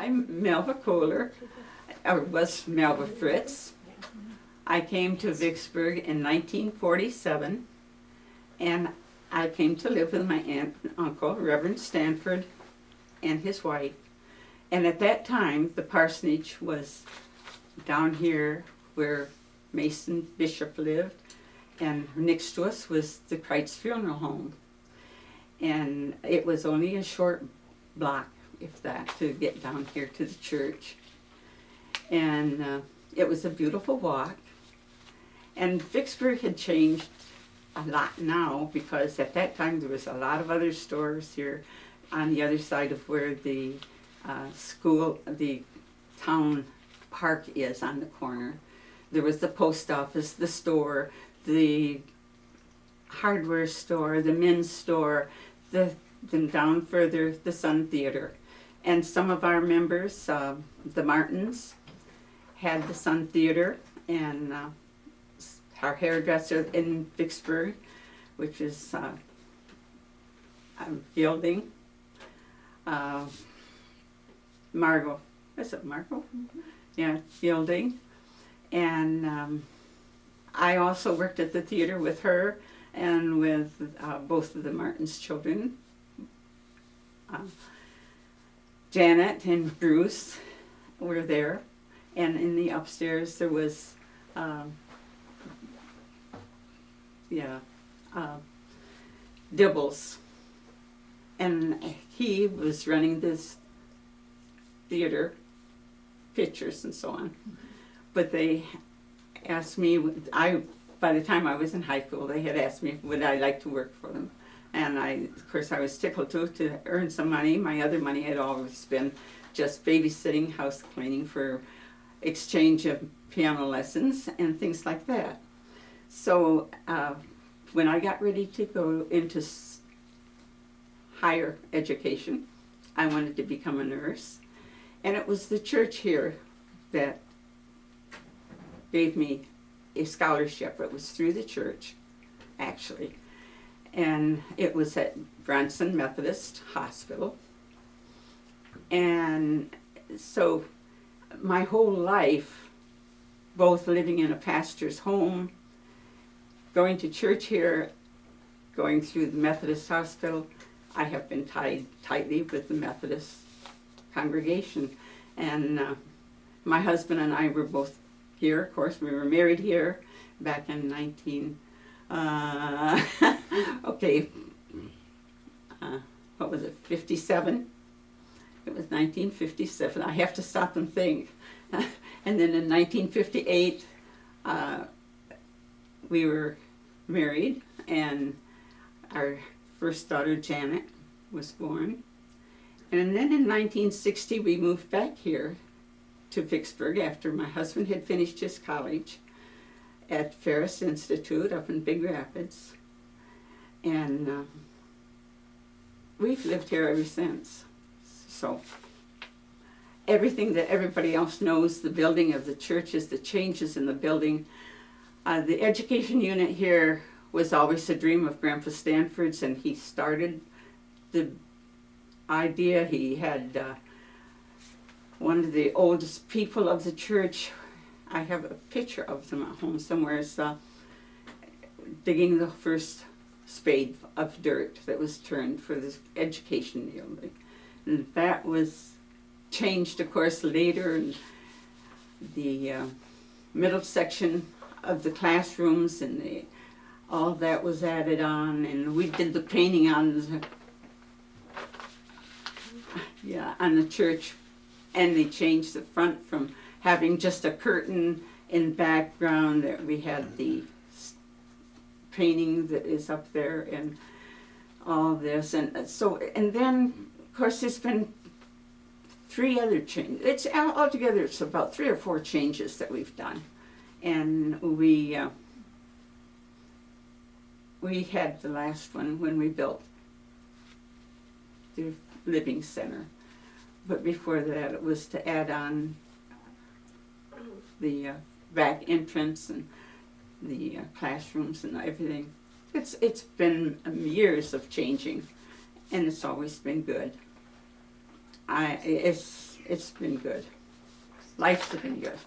I'm Melva Kohler, or was Melva Fritz. I came to Vicksburg in 1947, and I came to live with my aunt and uncle, Reverend Stanford, and his wife. And at that time, the parsonage was down here where Mason Bishop lived, and next to us was the Kreitz Funeral Home. And it was only a short block, if that, to get down here to the church. And it was a beautiful walk. And Vicksburg had changed a lot now, because at that time there was a lot of other stores here on the other side of where the the town park is on the corner. There was the post office, the store, the hardware store, the men's store, then down further, the Sun Theater. And some of our members, the Martins, had the Sun Theater, and our hairdresser in Vicksburg, which is Gilding. Margot, is it Margot? Mm-hmm. Yeah, Gilding. And I also worked at the theater with her and with both of the Martins' children. Janet and Bruce were there, and in the upstairs there was Dibbles, and he was running this theater, pictures and so on. But they asked me, by the time I was in high school, they had asked me would I like to work for them. And of course I was tickled to earn some money. My other money had always been just babysitting, house cleaning for exchange of piano lessons and things like that. So when I got ready to go into higher education, I wanted to become a nurse. And it was the church here that gave me a scholarship. It was through the church, actually. And it was at Bronson Methodist Hospital. And so my whole life, both living in a pastor's home, going to church here, going through the Methodist Hospital, I have been tied tightly with the Methodist congregation. And my husband and I were both here, of course. We were married here back in what was it, 57? It was 1957. I have to stop and think. And then in 1958, we were married, and our first daughter, Janet, was born. And then in 1960, we moved back here to Vicksburg after my husband had finished his college at Ferris Institute up in Big Rapids. And we've lived here ever since. So everything that everybody else knows, the building of the churches, the changes in the building, the education unit here was always a dream of Grandpa Stanford's, and he started the idea. He had one of the oldest people of the church, I have a picture of them at home somewhere, digging the first spade of dirt that was turned for this education building. And that was changed, of course, later, and the middle section of the classrooms and all that was added on, and we did the painting on the church, and they changed the front from having just a curtain in background. That we had the painting that is up there and all this, and so, and then of course there's been 3 other changes. It's altogether it's about 3 or 4 changes that we've done, and we had the last one when we built the living center, but before that it was to add on the back entrance and the classrooms and everything. It's been years of changing, and it's always been good. It's it's been good. Life's been good.